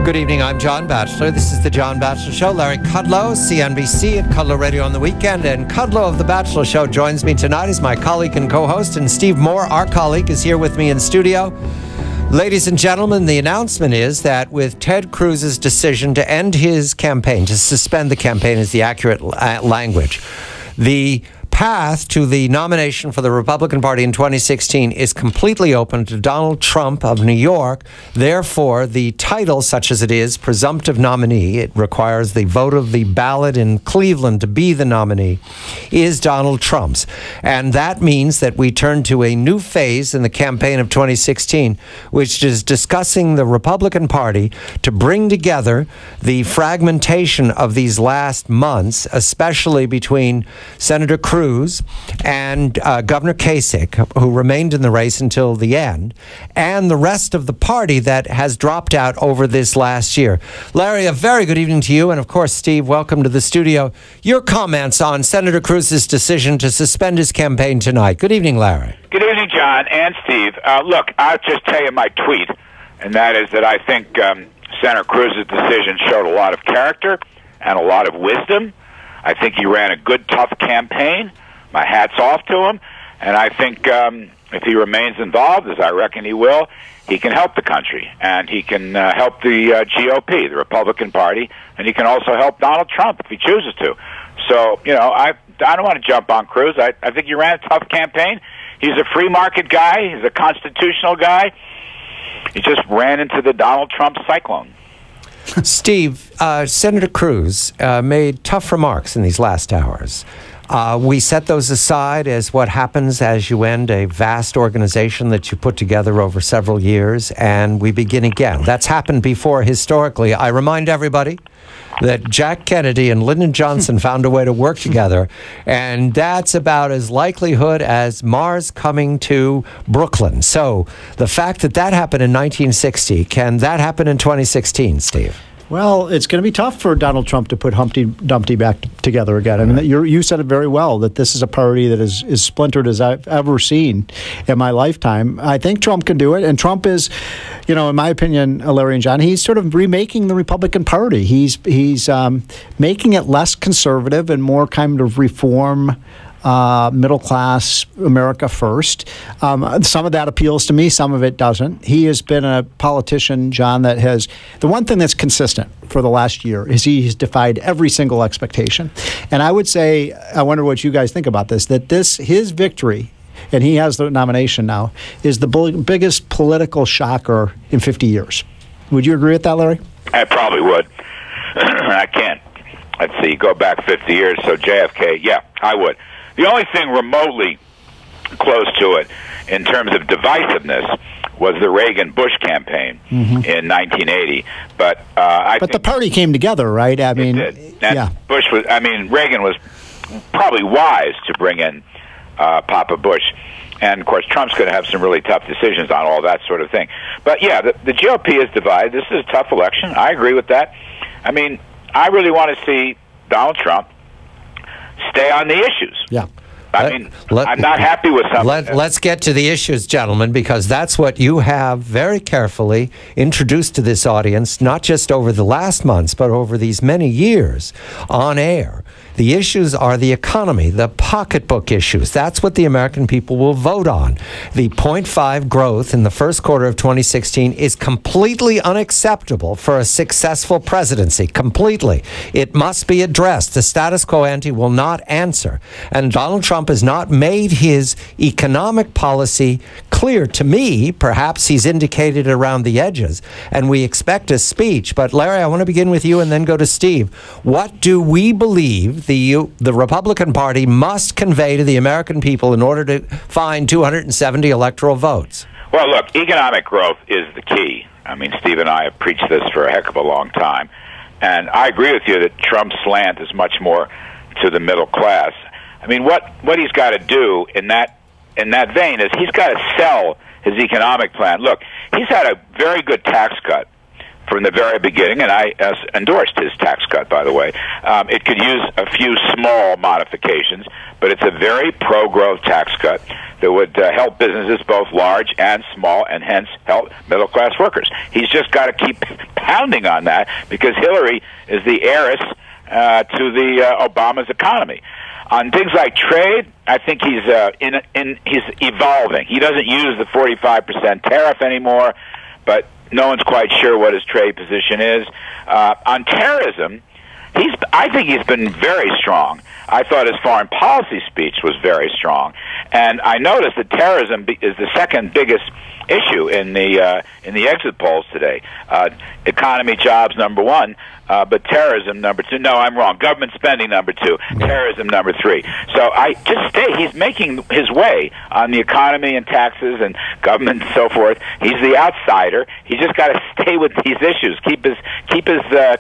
Good evening, I'm John Batchelor. This is The John Batchelor Show. Larry Kudlow, CNBC and Kudlow Radio on the weekend. And Kudlow of The Batchelor Show joins me tonight as my colleague and co-host. And Steve Moore, our colleague, is here with me in studio. Ladies and gentlemen, the announcement is that with Ted Cruz's decision to end his campaign, to suspend the campaign is the accurate language, the path to the nomination for the Republican Party in 2016 is completely open to Donald Trump of New York. Therefore, the title, such as it is, presumptive nominee, it requires the vote of the ballot in Cleveland to be the nominee, is Donald Trump's. And that means that we turn to a new phase in the campaign of 2016, which is discussing the Republican Party to bring together the fragmentation of these last months, especially between Senator Cruz and Governor Kasich, who remained in the race until the end, and the rest of the party that has dropped out over this last year. Larry, a very good evening to you. And of course, Steve, welcome to the studio. Your comments on Senator Cruz's decision to suspend his campaign tonight. Good evening, Larry. Good evening, John and Steve. Look, I'll just tell you my tweet, and that is that I think Senator Cruz's decision showed a lot of character and a lot of wisdom. I think he ran a good, tough campaign. My hat's off to him. And I think if he remains involved, as I reckon he will, he can help the country. And he can help the GOP, the Republican Party, and he can also help Donald Trump if he chooses to. So, you know, I don't want to jump on Cruz. I think he ran a tough campaign. He's a free market guy. He's a constitutional guy. He just ran into the Donald Trump cyclone. Steve, Senator Cruz made tough remarks in these last hours. We set those aside as what happens as you end a vast organization that you put together over several years, and we begin again. That's happened before historically. I remind everybody that Jack Kennedy and Lyndon Johnson found a way to work together, and that's about as likelihood as Mars coming to Brooklyn. So the fact that that happened in 1960, can that happen in 2016, Steve? Well, it's going to be tough for Donald Trump to put Humpty Dumpty back together again. I mean, you said it very well, that this is a party that is as splintered as I've ever seen in my lifetime. I think Trump can do it, and Trump is, you know, in my opinion, Larry and John, he's sort of remaking the Republican Party. He's making it less conservative and more kind of reform, middle class, America first. Some of that appeals to me, some of it doesn't. He has been a politician, John, that has, the one thing that's consistent for the last year is he's defied every single expectation. And I would say, I wonder what you guys think about this, that his victory, and he has the nomination now, is the biggest political shocker in 50 years. Would you agree with that, Larry? I probably would. I can't. Let's see, go back 50 years, so JFK, yeah, I would. The only thing remotely close to it in terms of divisiveness was the Reagan-Bush campaign in 1980. But I think the party came together, right? I mean, it did. And yeah. Reagan was probably wise to bring in Papa Bush. And, of course, Trump's going to have some really tough decisions on all that sort of thing. But, yeah, the GOP is divided. This is a tough election. I agree with that. I mean, I really want to see Donald Trump stay on the issues. Yeah. I'm not happy with something. Let's get to the issues, gentlemen, because that's what you have very carefully introduced to this audience, not just over the last months, but over these many years on air. The issues are the economy, the pocketbook issues. That's what the American people will vote on. The 0.5 growth in the first quarter of 2016 is completely unacceptable for a successful presidency. Completely. It must be addressed. The status quo ante will not answer. And Donald Trump has not made his economic policy clear to me. Perhaps he's indicated around the edges, and we expect a speech. But Larry, I want to begin with you and then go to Steve. What do we believe the Republican Party must convey to the American people in order to find 270 electoral votes? Well, look, economic growth is the key. I mean, Steve and I have preached this for a heck of a long time. And I agree with you that Trump's slant is much more to the middle class. I mean, what he's got to do in that vein is he's got to sell his economic plan. Look, he's had a very good tax cut from the very beginning, and I endorsed his tax cut, by the way. It could use a few small modifications, but it's a very pro-growth tax cut that would help businesses both large and small, and hence help middle-class workers. He's just got to keep pounding on that, because Hillary is the heiress to the Obama's economy. On things like trade, I think he's he's evolving. He doesn't use the 45% tariff anymore, but no one's quite sure what his trade position is. On terrorism, I think he's been very strong. I thought his foreign policy speech was very strong, and I noticed that terrorism is the second biggest issue in the exit polls today. Economy, jobs, number one, but terrorism, number two. No, I'm wrong. Government spending, number two. Terrorism, number three. So he's making his way on the economy and taxes and government and so forth. He's the outsider. He just got to stay with these issues. Keep his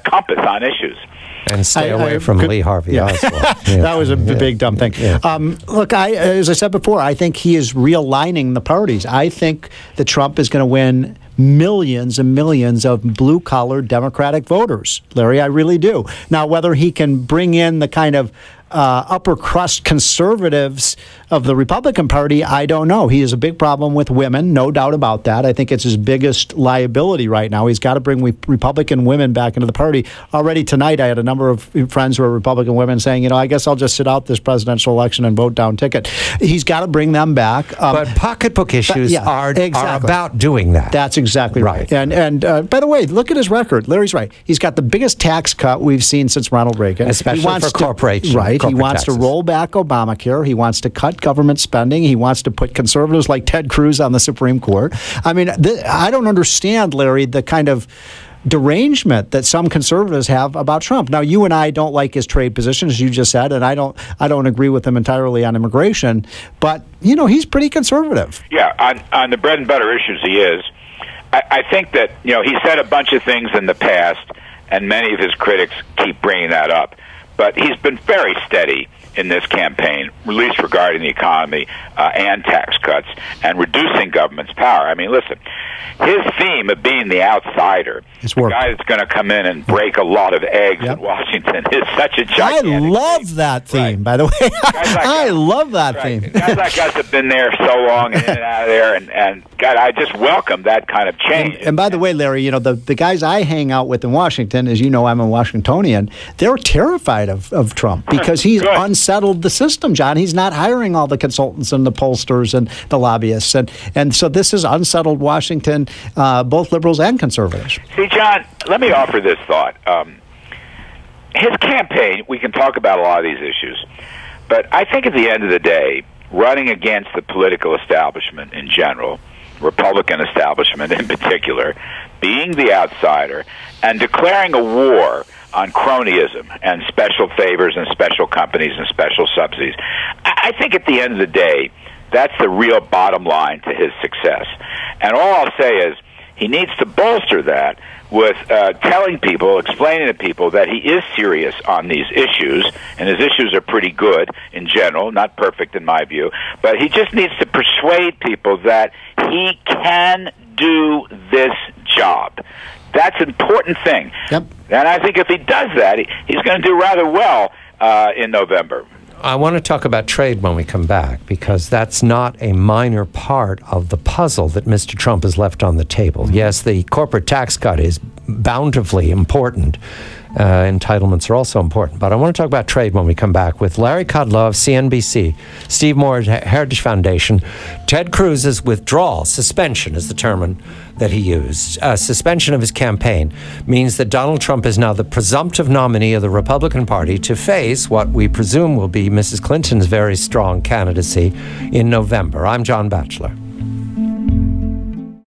compass on issues. And stay away from Lee Harvey Oswald. That was a big dumb thing. Yeah. Look, as I said before, I think he is realigning the parties. I think that Trump is going to win millions and millions of blue-collar Democratic voters, Larry. I really do. Now, whether he can bring in the kind of upper crust conservatives of the Republican Party, I don't know. He has a big problem with women, no doubt about that. I think it's his biggest liability right now. He's got to bring Republican women back into the party. Already tonight, I had a number of friends who are Republican women saying, I guess I'll just sit out this presidential election and vote down ticket. He's got to bring them back. But pocketbook issues are about doing that. That's exactly right. And by the way, look at his record. Larry's right. He's got the biggest tax cut we've seen since Ronald Reagan. Especially for corporations. Right. He wants to roll back Obamacare. He wants to cut government spending. He wants to put conservatives like Ted Cruz on the Supreme Court. I mean, I don't understand, Larry, the kind of derangement that some conservatives have about Trump. Now, you and I don't like his trade position, as you just said, and I don't agree with him entirely on immigration. But he's pretty conservative. Yeah, on the bread and butter issues, he is. I think that he said a bunch of things in the past, and many of his critics keep bringing that up. But he's been very steady in this campaign, at least regarding the economy and tax cuts and reducing government's power. I mean, listen, his theme of being the outsider, the guy that's going to come in and break a lot of eggs in Washington, is such a gigantic I love that theme, by the way. I love that theme. Guys like us have been there so long and in and out of there, and God, I just welcome that kind of change. And by the way, Larry, the guys I hang out with in Washington, as you know, I'm a Washingtonian, they're terrified of Trump because he's unsettled the system, John. He's not hiring all the consultants and the pollsters and the lobbyists. And so this has unsettled Washington, both liberals and conservatives. See, John, let me offer this thought. His campaign, we can talk about a lot of these issues, but I think at the end of the day, running against the political establishment in general, Republican establishment in particular, being the outsider, and declaring a war on cronyism and special favors and special companies and special subsidies. I think at the end of the day, that's the real bottom line to his success. And all I'll say is he needs to bolster that with telling people, explaining to people that he is serious on these issues, and his issues are pretty good in general, not perfect in my view, but he just needs to persuade people that he can do this job. That's an important thing. Yep. And I think if he does that, he's going to do rather well in November. I want to talk about trade when we come back, because that's not a minor part of the puzzle that Mr. Trump has left on the table. Yes, the corporate tax cut is bountifully important. Entitlements are also important. But I want to talk about trade when we come back with Larry Kudlow of CNBC, Steve Moore, Heritage Foundation. Ted Cruz's withdrawal, suspension is the term that he used. Suspension of his campaign means that Donald Trump is now the presumptive nominee of the Republican Party to face what we presume will be Mrs. Clinton's very strong candidacy in November. I'm John Batchelor.